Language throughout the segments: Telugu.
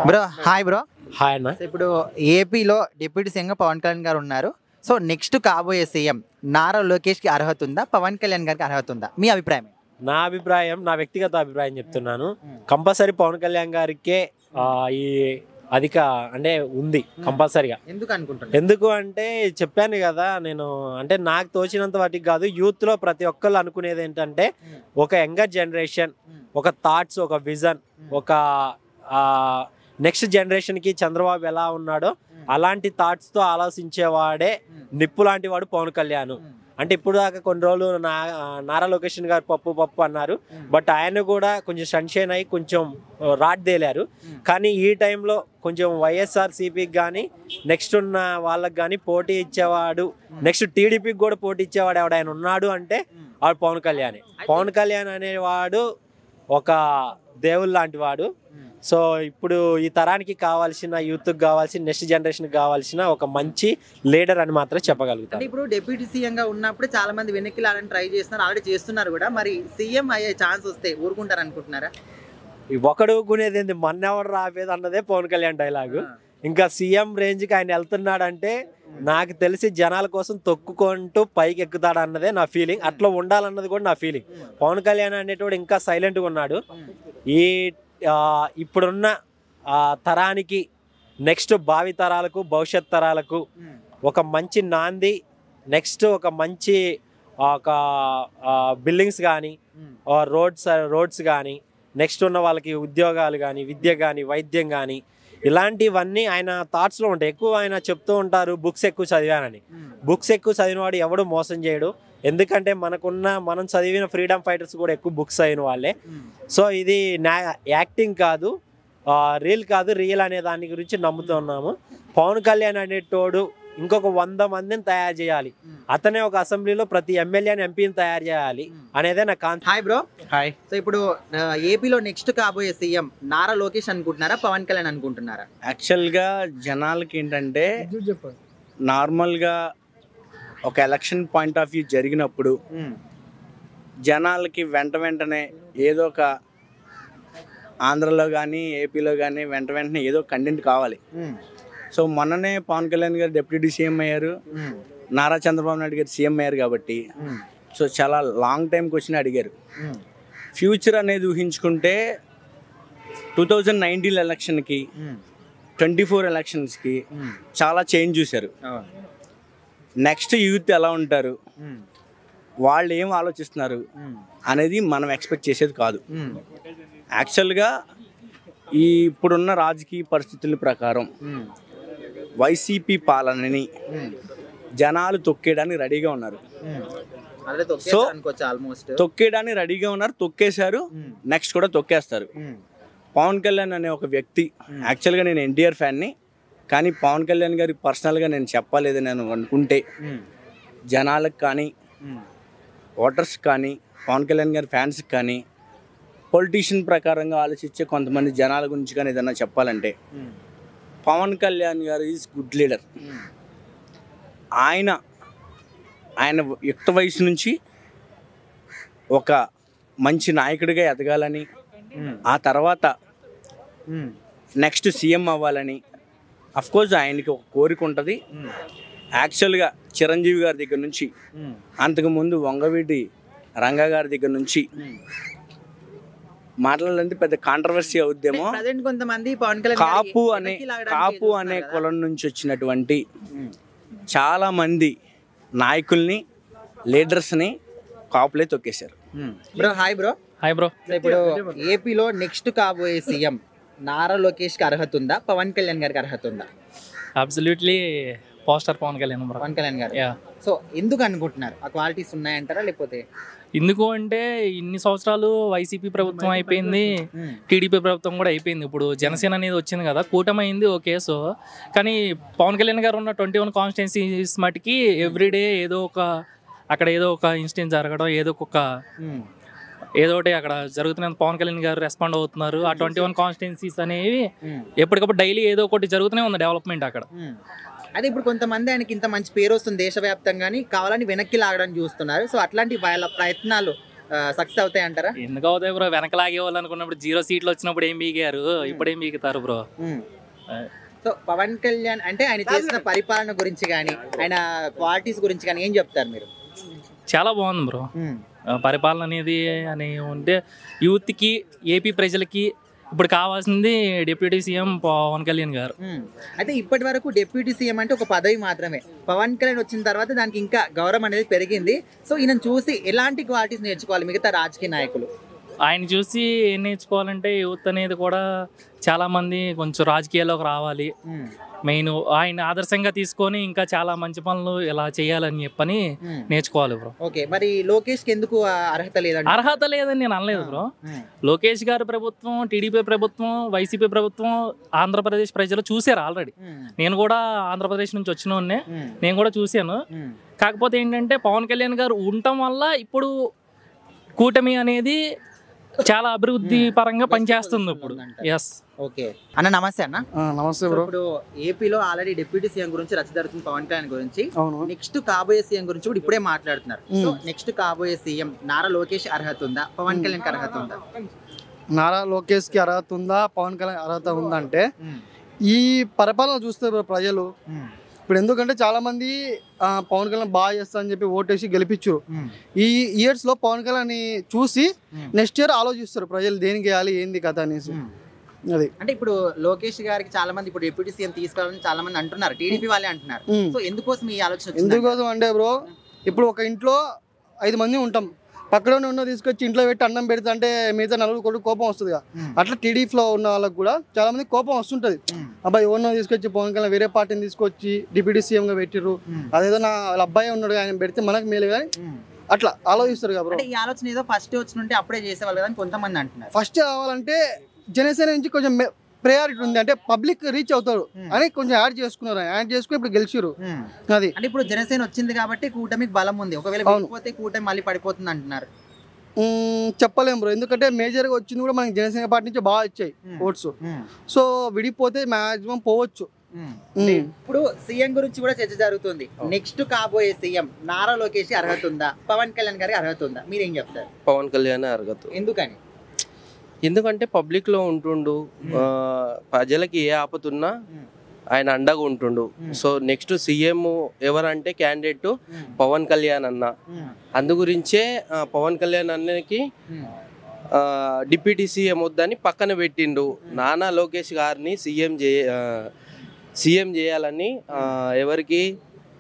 Bro hi bro. హాయ్ అన్న. ఇప్పుడు ఏపీలో డిప్యూటీ సీఎంగా పవన్ కళ్యాణ్ గారు ఉన్నారు. సో నెక్స్ట్ కాబోయే సీఎం నారా లోకేష్కి అర్హత ఉందా, పవన్ కళ్యాణ్ గారికి అర్హత ఉందా? మీ అభిప్రాయం? నా అభిప్రాయం, నా వ్యక్తిగత అభిప్రాయం చెప్తున్నాను. కంపల్సరీ పవన్ కళ్యాణ్ గారికే ఈ అధిక అంటే ఉంది కంపల్సరీగా. ఎందుకు అంటే చెప్పాను కదా నేను, అంటే నాకు తోచినంత వాటికి కాదు, యూత్లో ప్రతి ఒక్కళ్ళు అనుకునేది ఏంటంటే ఒక యంగర్ జనరేషన్, ఒక థాట్స్, ఒక విజన్, ఒక నెక్స్ట్ జనరేషన్కి చంద్రబాబు ఎలా ఉన్నాడో అలాంటి థాట్స్తో ఆలోచించేవాడే నిప్పు లాంటి వాడు పవన్ కళ్యాణ్. అంటే ఇప్పుడు దాకా కొన్ని రోజులు నారా లోకేష్ గారు పప్పు అన్నారు, బట్ ఆయన కూడా కొంచెం సన్షైన్ అయ్యి కొంచెం రాట్ తేలారు. కానీ ఈ టైంలో కొంచెం వైఎస్ఆర్సీపీకి కానీ నెక్స్ట్ ఉన్న వాళ్ళకి కానీ పోటీ ఇచ్చేవాడు, నెక్స్ట్ టీడీపీకి కూడా పోటీ ఇచ్చేవాడు ఎవడైనా ఉన్నాడు అంటే వాడు పవన్ కళ్యాణ్. పవన్ కళ్యాణ్ అనేవాడు ఒక దేవుడు లాంటి వాడు. సో ఇప్పుడు ఈ తరానికి కావాల్సిన, యూత్కి కావాల్సిన, నెక్స్ట్ జనరేషన్కి కావాల్సిన ఒక మంచి లీడర్ అని మాత్రం చెప్పగలుగుతాను. ఇప్పుడు డిప్యూటీ సీఎంగా ఉన్నప్పుడు చాలా మంది వెనక్కి లాలని ట్రై చేస్తున్నారు, ఆల్రెడీ చేస్తున్నారు కూడా. మరి సీఎం అయ్యే ఛాన్స్ వస్తే ఊరుకుంటారు అనుకుంటున్నారా? ఒకడు ఊరుకునేది ఏంది, మన్నెవడు రావేది అన్నదే పవన్ కళ్యాణ్ డైలాగు. ఇంకా సీఎం రేంజ్కి ఆయన వెళ్తున్నాడంటే నాకు తెలిసి జనాల కోసం తొక్కుకుంటూ పైకి ఎక్కుతాడు అన్నదే నా ఫీలింగ్. అట్లా ఉండాలన్నది కూడా నా ఫీలింగ్. పవన్ కళ్యాణ్ అనేటోడు ఇంకా సైలెంట్గా ఉన్నాడు. ఈ ఇప్పుడున్న తరానికి, నెక్స్ట్ భావి తరాలకు, భవిష్యత్ తరాలకు ఒక మంచి నాంది, నెక్స్ట్ ఒక మంచి ఒక బిల్డింగ్స్ కానీ, రోడ్స్ కానీ, నెక్స్ట్ ఉన్న వాళ్ళకి ఉద్యోగాలు కానీ, విద్య కానీ, వైద్యం కానీ, ఇలాంటివన్నీ ఆయన థాట్స్లో ఉంటాయి. ఎక్కువ ఆయన చెప్తూ ఉంటారు బుక్స్ ఎక్కువ చదివానని. బుక్స్ ఎక్కువ చదివినవాడు ఎవడు మోసం చేయడు. ఎందుకంటే మనం చదివిన ఫ్రీడమ్ ఫైటర్స్ కూడా ఎక్కువ బుక్స్ అయిన వాళ్ళే. సో ఇది యాక్టింగ్ కాదు, రియల్ కాదు, రియల్ అనే దాని గురించి నమ్ముతున్నాము. పవన్ కళ్యాణ్ అనేటోడు ఇంకొక 100 మందిని తయారు చేయాలి, అతనే ఒక అసెంబ్లీలో ప్రతి ఎమ్మెల్యేని, ఎంపీని తయారు చేయాలి అనేదే నా concept. Hi bro. Hi. So ఇప్పుడు ఏపీలో నెక్స్ట్ కాబోయే సీఎం నారా లోకేష్ అనుకుంటున్నారా, పవన్ కళ్యాణ్ అనుకుంటున్నారా? యాక్చువల్గా జనాలకి ఏంటంటే నార్మల్గా ఒక ఎలక్షన్ పాయింట్ ఆఫ్ వ్యూ జరిగినప్పుడు జనాలకి వెంటనే ఏదో ఒక ఆంధ్రలో కానీ ఏపీలో కానీ వెంటనే ఏదో కంటెంట్ కావాలి. సో మొన్ననే పవన్ కళ్యాణ్ గారు డిప్యూటీ సీఎం అయ్యారు, నారా చంద్రబాబు నాయుడు గారు సీఎం అయ్యారు కాబట్టి సో చాలా లాంగ్ టైం క్వశ్చన్ అడిగారు. ఫ్యూచర్ అనేది ఊహించుకుంటే 2019 ఎలక్షన్కి 24 ఎలక్షన్స్కి చాలా చేంజ్ చూశారు. నెక్స్ట్ యూత్ ఎలా ఉంటారు, వాళ్ళు ఏం ఆలోచిస్తున్నారు అనేది మనం ఎక్స్పెక్ట్ చేసేది కాదు. యాక్చువల్గా ఈ ఇప్పుడున్న రాజకీయ పరిస్థితుల ప్రకారం వైసీపీ పాలనని జనాలు తొక్కేయడానికి రెడీగా ఉన్నారు. సో తొక్కేయడానికి రెడీగా ఉన్నారు, తొక్కేశారు, నెక్స్ట్ కూడా తొక్కేస్తారు. పవన్ కళ్యాణ్ అనే ఒక వ్యక్తి, యాక్చువల్గా నేను ఎన్టీఆర్ ఫ్యాన్ని, కానీ పవన్ కళ్యాణ్ గారికి పర్సనల్గా నేను చెప్పలేదు నేను అనుకుంటే జనాలకు కానీ, ఓటర్స్ కానీ, పవన్ కళ్యాణ్ గారి ఫ్యాన్స్కి కానీ, పొలిటీషియన్ ప్రకారంగా ఆలోచించే కొంతమంది జనాల గురించి కానీ ఏదన్నా చెప్పాలంటే పవన్ కళ్యాణ్ గారు ఈజ్ గుడ్ లీడర్. ఆయన యుక్త వయసు నుంచి ఒక మంచి నాయకుడిగా ఎదగాలని, ఆ తర్వాత నెక్స్ట్ సీఎం అవ్వాలని, అఫ్కోర్స్ ఆయనకి ఒక కోరిక ఉంటుంది. యాక్చువల్గా చిరంజీవి గారి దగ్గర నుంచి, అంతకుముందు వంగవీటి రంగా గారి దగ్గర నుంచి మాట్లాడాలంటే పెద్ద కాంట్రవర్సీ అవుద్దేమో. కాపు అనే కులం నుంచి వచ్చినటువంటి చాలా మంది నాయకుల్ని, లీడర్స్ని కాపులే తొక్కేశారు. Bro hi bro. Hi bro. ఇప్పుడు ఏపీలో నెక్స్ట్ కాబోయే సీఎం నారా లోకేష్కి అర్హత ఉందా, పవన్ కళ్యాణ్ గారికి అర్హత ఉందా? Absolutely poster Pawan Kalyan. పవన్ కళ్యాణ్ గారు. సో ఎందుకు అనుకుంటున్నారు? ఆ క్వాలిటీస్ ఉన్నాయంటారా, లేకపోతే ఎందుకు అంటే ఇన్ని సంవత్సరాలు వైసీపీ ప్రభుత్వం అయిపోయింది, టీడీపీ ప్రభుత్వం కూడా అయిపోయింది, ఇప్పుడు జనసేన అనేది వచ్చింది కదా, కూటమి అయింది, ఓకే. సో కానీ పవన్ కళ్యాణ్ గారు ఉన్న 21 కాన్స్టిట్యున్సీస్ మటుకి ఎవ్రీడే ఏదో ఒక ఇన్సిడెంట్ జరగడం, ఏదో ఒకటి అక్కడ జరుగుతున్న పవన్ కళ్యాణ్ గారు రెస్పాండ్ అవుతున్నారు. ఆ 21 కాన్స్టిట్యున్సీస్ అనేవి ఎప్పటికప్పుడు డైలీ ఏదో ఒకటి జరుగుతూనే ఉంది డెవలప్మెంట్ అక్కడ. అదే ఇప్పుడు కొంతమంది ఆయనకి ఇంత మంచి పేరు వస్తుంది దేశవ్యాప్తంగాని, కావాలని వెనక్కి లాగడానికి చూస్తున్నారు. సో అట్లాంటి వాళ్ళ ప్రయత్నాలు సక్సెస్ అవుతాయి అంటారా? ఎందుకు అవుతాయి బ్రో, వెనకలాగే వాళ్ళు అనుకున్నప్పుడు 0 సీట్లు వచ్చినప్పుడు ఏం బీగారు, ఇప్పుడు ఏం బీగుతారు బ్రో. సో పవన్ కళ్యాణ్ అంటే ఆయన చేసిన పరిపాలన గురించి కానీ ఆయన క్వాలిటీస్ గురించి కానీ ఏం చెప్తారు మీరు? చాలా బాగుంది బ్రో పరిపాలన అనేది అని ఉంటే యూత్కి, ఏపీ ప్రజలకి ఇప్పుడు కావాల్సింది డిప్యూటీ సీఎం పవన్ కళ్యాణ్ గారు. అయితే ఇప్పటి వరకు డిప్యూటీ సీఎం అంటే ఒక పదవి మాత్రమే. పవన్ కళ్యాణ్ వచ్చిన తర్వాత దానికి ఇంకా గౌరవం అనేది పెరిగింది. సో ఈయన చూసి ఎలాంటి క్వాలిటీస్ నేర్చుకోవాలి మిగతా రాజకీయ నాయకులు? ఆయన చూసి ఏం నేర్చుకోవాలంటే యూత్ అనేది కూడా చాలా మంది కొంచెం రాజకీయాల్లోకి రావాలి. మెయిన్ ఆయన ఆదర్శంగా తీసుకొని ఇంకా చాలా మంచి పనులు ఇలా చేయాలని చెప్పని నేర్చుకోవాలి బ్రో. ఓకే, మరి లోకేష్ కి ఎందుకు అర్హత లేదండి? అర్హత లేదని నేను అనలేదు బ్రో. లోకేష్ గారి ప్రభుత్వం, టీడీపీ ప్రభుత్వం, వైసీపీ ప్రభుత్వం ఆంధ్రప్రదేశ్ ప్రజలు చూసారు ఆల్రెడీ. నేను కూడా ఆంధ్రప్రదేశ్ నుంచి వచ్చిన వాడినే, నేను కూడా చూశాను. కాకపోతే ఏంటంటే పవన్ కళ్యాణ్ గారు ఉండటం వల్ల ఇప్పుడు కూటమి అనేది చాలా అభివృద్ధి పరంగా పనిచేస్తుంది ఇప్పుడు. ఎస్. ఓకే అన్న, నమస్తే అన్న. నమస్తే బ్రో. ఇప్పుడు ఏపీలో ఆల్రెడీ డిప్యూటీ సీఎం గురించి రచ్చ జరుగుతుంది, పవన్ కళ్యాణ్ గురించి. నెక్స్ట్ కాబోయే సీఎం గురించి కూడా ఇప్పుడే మాట్లాడుతున్నారు. సో నెక్స్ట్ కాబోయే సీఎం నారా లోకేష్ అర్హత ఉందా, పవన్ కళ్యాణ్ కి అర్హత ఉందా? నారా లోకేష్ కి అర్హత ఉందా, పవన్ కళ్యాణ్ అర్హత ఉందా అంటే ఈ పరిపాలన చూస్తే ప్రజలు ఇప్పుడు ఎందుకంటే చాలా మంది పవన్ కళ్యాణ్ బాగా చేస్తా అని చెప్పి ఓటేసి గెలిపించు. ఈ ఇయర్స్ లో పవన్ కళ్యాణ్ చూసి నెక్స్ట్ ఇయర్ ఆలోచిస్తారు ప్రజలు దేనికి వేయాలి ఏంది కథ అనేసి. అది అంటే ఇప్పుడు లోకేష్ గారికి చాలా మంది ఇప్పుడు డిప్యూటీ సీఎం తీసుకోవాలని చాలా మంది అంటున్నారు, టీడీపీ వాళ్ళే అంటున్నారు. సో ఎందుకోసం ఈ ఆలోచన? ఎందుకోసం అంటే బ్రో, ఇప్పుడు ఒక ఇంట్లో 5 మంది ఉంటాం, పక్కనే ఉన్న తీసుకొచ్చి ఇంట్లో పెట్టి అన్నం పెడతా అంటే మిగతా 4 కొడుకు కోపం వస్తుంది. అట్లా టీడీపీలో ఉన్న వాళ్ళకి కూడా చాలా మంది కోపం వస్తుంటది. అబ్బాయి ఎవరినో తీసుకొచ్చి పవన్ కళ్యాణ్ వేరే పార్టీని తీసుకొచ్చి డిప్యూటీ సీఎం గా పెట్టిర్రు, అదేదో నా వాళ్ళ అబ్బాయి ఉన్నాడు ఆయన పెడితే మనకు మేలు కానీ అట్లా ఆలోచిస్తారు కదా. ఈ ఆలోచన ఏదో ఫస్ట్ వచ్చినుంటే అప్పుడే చేసేవాళ్ళు కదా కొంతమంది అంటున్నారు. ఫస్ట్ కావాలంటే జనసేన నుంచి కొంచెం ప్రయారిటీ ఉంది అంటే పబ్లిక్ రీచ్ అవుతాడు అని కొంచెం యాడ్ చేసుకున్నారు. యాడ్ చేసుకుని ఇప్పుడు గెలిచిరు. అది అంటే ఇప్పుడు జనసేన వచ్చింది కాబట్టి కూటమికి బలం ఉంది. ఒకవేళ వెళ్ళిపోతే కూటమి మళ్ళీ పడిపోతుంది అంటున్నారు. చెప్పలేము బ్రో, ఎందుకంటే మేజర్ గా వచ్చింది కూడా మనకి జనసేన పార్టీ నుంచి బాగా వచ్చాయి ఓట్స్. సో విడిపోతే మాక్సిమం పోవచ్చు. ఇప్పుడు సీఎం గురించి కూడా చర్చ జరుగుతుంది. నెక్స్ట్ కాబోయే సీఎం నారా లోకేష్ అర్హత ఉందా, పవన్ కళ్యాణ్ గారికి అర్హత ఉందా? మీరేం చెప్తారు? పవన్ కళ్యాణ్ అర్హత. ఎందుకని? ఎందుకంటే పబ్లిక్లో ఉంటుండు, ప్రజలకి ఏ ఆపతున్నా ఆయన అండగా ఉంటుండు. సో నెక్స్ట్ సీఎం ఎవరంటే క్యాండిడేట్ పవన్ కళ్యాణ్ అన్న. అందు గురించే పవన్ కళ్యాణ్ అన్నకి డిప్యూటీ సీఎం వద్దని పక్కన పెట్టిండు. నానా లోకేష్ గారిని సీఎం చేయాలని ఎవరికి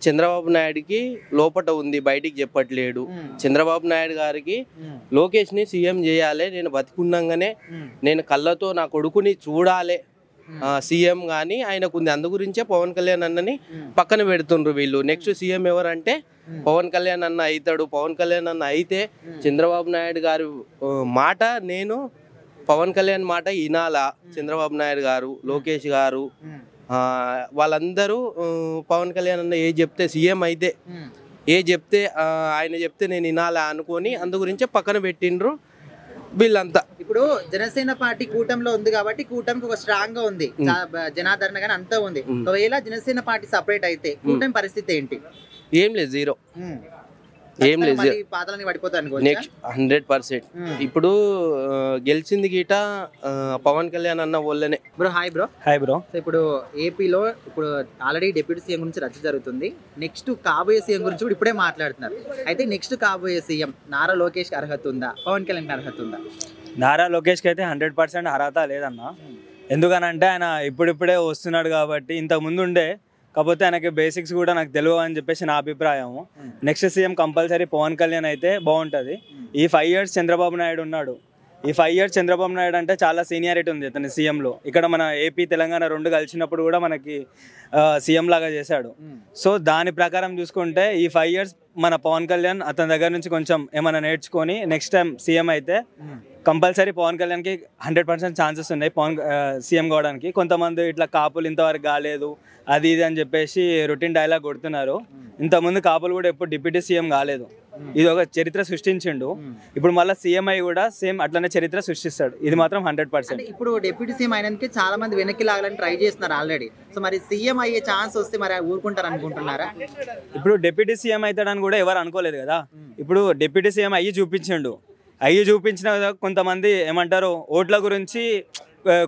చంద్రబాబు నాయుడుకి లోపట ఉంది, బయటికి చెప్పట్లేడు. చంద్రబాబు నాయుడు గారికి లోకేష్ని సీఎం చేయాలి, నేను బతికున్నాగానే నేను కళ్ళతో నా కొడుకుని చూడాలి సీఎం కానీ ఆయనకు ఉంది. అందు గురించే పవన్ కళ్యాణ్ అన్నని పక్కన పెడుతుండ్రు వీళ్ళు. నెక్స్ట్ సీఎం ఎవరంటే పవన్ కళ్యాణ్ అన్న అవుతాడు. పవన్ కళ్యాణ్ అన్న అయితే చంద్రబాబు నాయుడు గారు మాట నేను పవన్ కళ్యాణ్ మాట వినాలా. చంద్రబాబు నాయుడు గారు, లోకేష్ గారు వాళ్ళందరూ పవన్ కళ్యాణ్ అన్న ఏ చెప్తే సీఎం అయితే ఏ చెప్తే ఆయన చెప్తే నేను వినాలా అనుకొని అందు గురించే పక్కన పెట్టిండ్రు వీళ్ళంతా. ఇప్పుడు జనసేన పార్టీ కూటమిలో ఉంది కాబట్టి కూటమికి ఒక స్ట్రాంగ్ గా ఉంది, జనాదరణ గానీ అంతా ఉంది. ఒకవేళ జనసేన పార్టీ సపరేట్ అయితే కూటమి పరిస్థితి ఏంటి? ఏం లేదు, జీరో. ఏం లేదు, నెక్స్ట్ 100%. ఇప్పుడు గెలిచింది గీట పవన్ కళ్యాణ్ అన్న వాళ్ళనే. Bro hi bro. Hi bro. ఇప్పుడు ఏపీలో ఇప్పుడు ఆల్రెడీ డిప్యూటీ సీఎం గురించి రచ్చ జరుగుతుంది. నెక్స్ట్ కాబోయే సీఎం గురించి కూడా ఇప్పుడే మాట్లాడుతున్నారు. అయితే నెక్స్ట్ కాబోయే సీఎం నారా లోకేష్ అర్హత ఉందా, పవన్ కళ్యాణ్ అర్హత ఉందా? నారా లోకేష్కి అయితే 100% అర్హత లేదన్న. ఎందుకనంటే ఆయన ఇప్పుడిప్పుడే వస్తున్నాడు కాబట్టి, ఇంతకు ముందు ఉండే కాకపోతే ఆయనకి బేసిక్స్ కూడా నాకు తెలియదు అని చెప్పేసి నా అభిప్రాయం. Next CM compulsory Pawan Kalyan అయితే బాగుంటుంది. ఈ 5 years చంద్రబాబు నాయుడు ఉన్నాడు. ఈ 5 years చంద్రబాబు నాయుడు అంటే చాలా సీనియారిటీ ఉంది అతని సీఎంలో. ఇక్కడ మన ఏపీ తెలంగాణ 2 కలిసినప్పుడు కూడా మనకి సీఎం లాగా చేశాడు. సో దాని ప్రకారం చూసుకుంటే ఈ 5 years మన పవన్ కళ్యాణ్ అతని దగ్గర నుంచి కొంచెం ఏమైనా నేర్చుకొని నెక్స్ట్ టైం సీఎం అయితే కంపల్సరీ పవన్ కళ్యాణ్కి 100% ఛాన్సెస్ ఉన్నాయి పవన్ సీఎం కావడానికి. కొంతమంది ఇట్లా కాపులు ఇంతవరకు కాలేదు అది ఇది అని చెప్పేసి రొటీన్ డైలాగ్ కొడుతున్నారు. ఇంతకుముందు కాపులు కూడా ఎప్పుడు డిప్యూటీ సీఎం కాలేదు. ఇది ఒక చరిత్ర సృష్టించిండు. ఇప్పుడు మళ్ళీ సీఎం అయ్యి కూడా సేమ్ అట్లనే చరిత్ర సృష్టిస్తాడు. ఇది మాత్రం 100%. ఇప్పుడు డిప్యూటీ సీఎం అయినందుకే చాలా మంది వెనక్కి లాగాలని ట్రై చేస్తున్నారు ఆల్రెడీ. సో మరి సీఎం అయ్యే ఛాన్స్ వస్తే మరి ఊరుకుంటారు అనుకుంటున్నారా? ఇప్పుడు డిప్యూటీ సీఎం అవుతాడని కూడా ఎవరు అనుకోలేదు కదా. ఇప్పుడు డిప్యూటీ సీఎం అయ్యి చూపించిండు. అయ్యి చూపించిన కొంతమంది ఏమంటారు ఓట్ల గురించి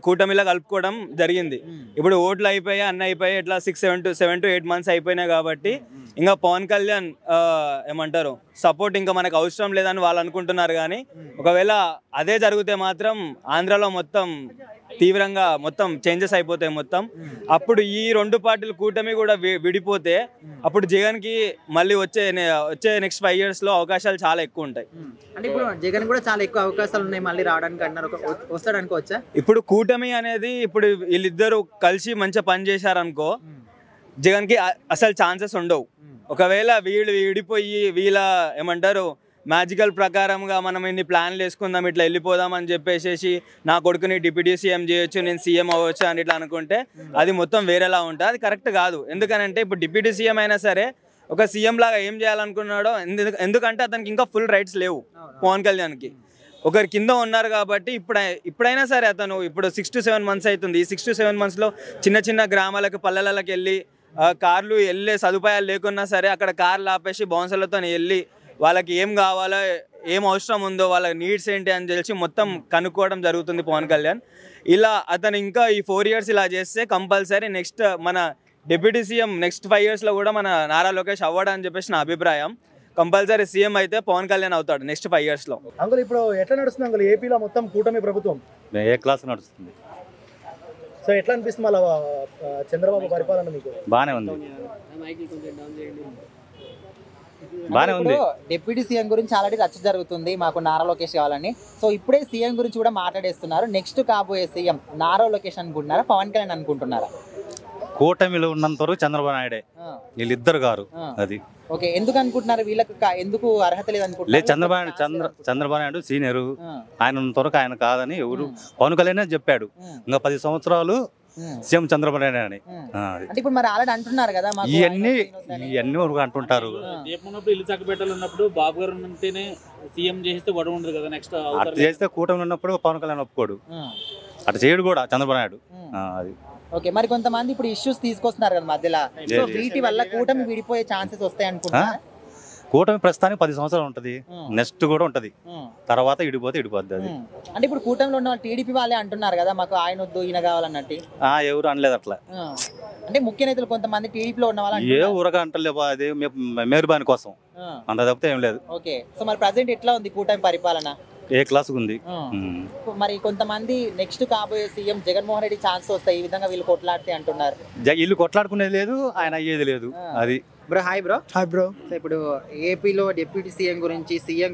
కూటమిలో కలుపుకోవడం జరిగింది. ఇప్పుడు ఓట్లు అయిపోయి అన్నీ అయిపోయి ఇట్లా 7 to 8 months అయిపోయినాయి కాబట్టి ఇంకా పవన్ కళ్యాణ్ ఏమంటారు సపోర్ట్ ఇంకా మనకు అవసరం లేదని వాళ్ళు అనుకుంటున్నారు. కానీ ఒకవేళ అదే జరిగితే మాత్రం ఆంధ్రాలో మొత్తం తీవ్రంగా మొత్తం చేంజెస్ అయిపోతాయి మొత్తం. అప్పుడు ఈ 2 పార్టీలు కూటమి కూడా విడిపోతే అప్పుడు జగన్కి మళ్ళీ వచ్చే నెక్స్ట్ 5 years లో అవకాశాలు చాలా ఎక్కువ ఉంటాయి. అంటే ఇప్పుడు జగన్ కూడా చాలా ఎక్కువ అవకాశాలు ఉన్నాయి మళ్ళీ రావడానికి అన్నారు, వస్తాడు అనుకోవచ్చా? ఇప్పుడు కూటమి అనేది ఇప్పుడు వీళ్ళిద్దరు కలిసి మంచిగా పని చేశారనుకో జగన్కి అసలు ఛాన్సెస్ ఉండవు. ఒకవేళ వీళ్ళు విడిపోయి వీళ్ళ ఏమంటారు మ్యాజికల్ ప్రకారంగా మనం ఇన్ని ప్లాన్లు వేసుకుందాం ఇట్లా వెళ్ళిపోదాం అని చెప్పేసి నా కొడుకుని డిప్యూటీ సీఎం చేయొచ్చు నేను సీఎం అవ్వచ్చు అని ఇట్లా అనుకుంటే అది మొత్తం వేరేలా ఉంటుంది. అది కరెక్ట్ కాదు. ఎందుకనంటే ఇప్పుడు డిప్యూటీ సీఎం అయినా సరే ఒక సీఎం లాగా ఏం చేయాలనుకున్నాడో ఎందుకంటే అతనికి ఇంకా ఫుల్ రైట్స్ లేవు పవన్ కళ్యాణ్కి. ఒకరి కింద ఉన్నారు కాబట్టి ఇప్పుడైనా సరే అతను ఇప్పుడు 6 to 7 months అవుతుంది. ఈ 6 to 7 monthsలో చిన్న చిన్న గ్రామాలకు పల్లెలకు వెళ్ళి కార్లు వెళ్ళే సదుపాయాలు లేకున్నా సరే అక్కడ కార్లు ఆపేసి బౌన్సర్లతో వెళ్ళి వాళ్ళకి ఏం కావాలో ఏం అవసరం ఉందో వాళ్ళ నీడ్స్ ఏంటి అని తెలిసి మొత్తం కనుక్కోవడం జరుగుతుంది పవన్ కళ్యాణ్. ఇలా అతను ఇంకా ఈ 4 years ఇలా చేస్తే కంపల్సరీ నెక్స్ట్ మన డిప్యూటీ సీఎం నెక్స్ట్ 5 yearsలో కూడా మన నారా లోకేష్ అవ్వడం అని చెప్పేసి నా అభిప్రాయం. కంపల్సరీ సీఎం అయితే పవన్ కళ్యాణ్ అవుతాడు నెక్స్ట్ 5 yearsలో. అంకుల్ ఇప్పుడు ఎట్లా నడుస్తుంది అంకుల్ ఏపీలో మొత్తం కూటమి ప్రభుత్వం? ఏ క్లాస్ నడుస్తుంది? సో ఎట్లా అనిపిస్తుంది అలా చంద్రబాబు పరిపాలన మీకు? బాగానే ఉంది, బాగానే ఉంది. డిప్యూటీ సీఎం గురించి ఆల్రెడీ రచ్చ జరుగుతుంది, మాకు నారా లోకేష్ కావాలని. సో ఇప్పుడే సీఎం గురించి కూడా మాట్లాడేస్తున్నారు. నెక్స్ట్ కాబోయే సీఎం నారా లోకేష్ అనుకుంటున్నారా, పవన్ కళ్యాణ్ అనుకుంటున్నారా? కూటమిలో ఉన్నంత వరకు చంద్రబాబు నాయుడే, వీళ్ళిద్దరు గారు. అది ఓకే, ఎందుకు అనుకుంటున్నారు? వీళ్ళకి ఎందుకు అర్హత లేదు అనుకుంటున్నారు? లేదు, చంద్రబాబు నాయుడు సీనియరు, ఆయన ఉన్నంత వరకు ఆయన కాదని ఎవరు పవన్ కళ్యాణ్ చెప్పాడు. ఇంకా 10 సంవత్సరాలు సీఎం చంద్రబాబు నాయుడు అని. అంటే ఇప్పుడు మరి ఆల్రెడీ అంటున్నారు కదా ఇవన్నీ అంటుంటారు. ఇల్లు చక్కబెట్టాలన్నప్పుడు బాబు గారు ఉంటేనే సీఎం చేస్తే గొడవ ఉండదు కదా. నెక్స్ట్ అటు చేస్తే కూటమి ఉన్నప్పుడు పవన్ కళ్యాణ్ ఒప్పుకోడు, అటు చేయడు కూడా చంద్రబాబు నాయుడు. అది ఓకే, మరి కొంతమంది ఇప్పుడు ఇష్యూస్ తీసుకొస్తున్నారు కదా మధ్యలో, సో వీటి వల్ల కూటమి విడిపోయే ఛాన్సెస్ వస్తాయి అనుకుంటున్నా. కూటమి ప్రస్తుతానికి 10 సంవత్సరాలు ఉంటది, నెక్స్ట్ కూడా ఉంటది, తర్వాత ఇడిపోద్ది అది. అంటే ఇప్పుడు కూటమిలో ఉన్న టీడీపీ వాళ్ళే అంటున్నారు కదా మాకు ఆయన వద్దు ఈయన కావాలన్నట్టు. ఎవరు అనలేదు అట్లా. అంటే ముఖ్య నేతలు కొంతమంది టీడీపీలో ఉన్న వాళ్ళు ఏ ఊరగా అంటలేదు, అది మేరుబాని కోసం అంత తప్పితే ఏం లేదు. ఓకే, సో మరి ప్రజెంట్ ఎట్లా ఉంది కూటమి పరిపాలన? ఏ క్లాస్ ఉంది. మరి కొంతమంది నెక్స్ట్ కాబోయే సీఎం జగన్మోహన్ రెడ్డి ఛాన్స్ వస్తాయి, ఈ విధంగా వీళ్ళు కొట్లాడితే అంటున్నారు. వీళ్ళు కొట్లాడుకునేది లేదు, ఆయన అయ్యేది లేదు. అది bro hi bro. Hi bro. So ఇప్పుడు ఏపీలో డిప్యూటీ సీఎం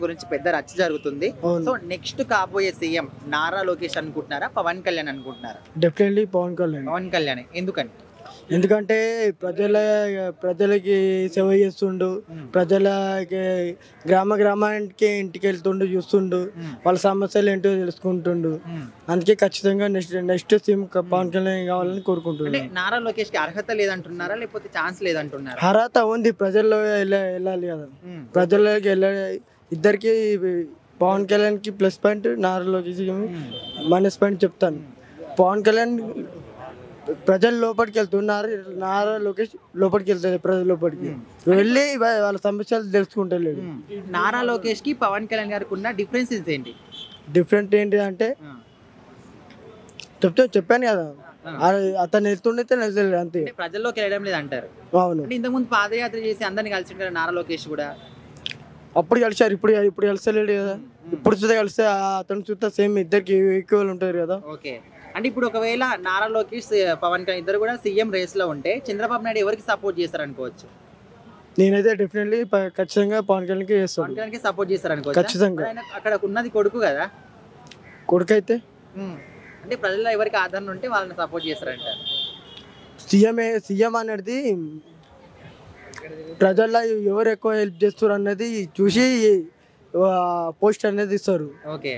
గురించి పెద్ద రచ్చ జరుగుతుంది. సో నెక్స్ట్ కాబోయే సీఎం నారా లోకేష్ అనుకుంటున్నారా, పవన్ కళ్యాణ్ అనుకుంటున్నారా? డెఫినెట్లీ పవన్ కళ్యాణ్. ఎందుకని? ఎందుకంటే ప్రజలకి సేవ చేస్తుండు, ప్రజలకి గ్రామానికి ఇంటికి వెళ్తుండు, చూస్తుండు, వాళ్ళ సమస్యలు ఏంటో తెలుసుకుంటుండు. అందుకే ఖచ్చితంగా నెక్స్ట్ సీఎం పవన్ కళ్యాణ్ కావాలని కోరుకుంటున్నాను. నారా లోకేష్ కి అర్హత లేదంటున్నారా లేకపోతే ఛాన్స్ లేదంటున్నారా? అర్హత ఉంది, ప్రజల్లో వెళ్ళాలి కదా. ప్రజల్లోకి ఇద్దరికి పవన్ కళ్యాణ్ కి plus point, Nara Lokesh minus point చెప్తాను. పవన్ కళ్యాణ్ ప్రజల లోపలికి వెళ్తున్నారు, నారా లోకేష్ లోపలికి వెళ్తారు, ప్రజల లోపలికి వెళ్ళి వాళ్ళ సమస్యలు తెలుసుకుంటలేదు. నారా లోకేష్ కి పవన్ కళ్యాణ్ గారికి ఉన్న డిఫరెన్సెస్ ఏంటి? డిఫరెంట్ ఏంటి అంటే చెప్పాను కదా, అతను వెళ్తుండే వెళ్తలేదు అంతే, ప్రజల్లోకి వెళ్ళడం లేదు అంటారు. అవును, ఇంతకుముందు పాదయాత్ర చేసి అందరిని కలిసి నారా లోకేష్ కూడా అప్పుడు కలిసారు, ఇప్పుడు కలిసలేడు కదా. ఇప్పుడు చూస్తే కలిస్తే అతను చూస్తే సేమ్ ఇద్దరికి ఈక్వల్ ఉంటారు కదా. ఓకే, అంటే ఇప్పుడు ఒకవేళ నారా లోకేష్ పవన్ కళ్యాణ్ ఇద్దరు కూడా సీఎం రేస్ లో ఉంటే చంద్రబాబు నాయుడు ఎవరికి సపోర్ట్ చేస్తారు అనుకోవచ్చు? నేనైతే డెఫినెట్లీ ఖచ్చితంగా పవన్ కళ్యాణ్కి చేస్తాను. పవన్ కళ్యాణ్కి సపోర్ట్ చేస్తారు అనుకోవచ్చు ఖచ్చితంగా. అక్కడ ఉన్నది కొడుకు కదా, కొడుకు అయితే అంటే ప్రజల్లో ఎవరికి ఆదరణ ఉంటే వాళ్ళని సపోర్ట్ చేస్తారంట. సీఎం అనేది ప్రజల్లో ఎవరు ఎక్కువ హెల్ప్ చేస్తారు అన్నది చూసి పోస్ట్ అనేది ఇస్తారు. ఓకే.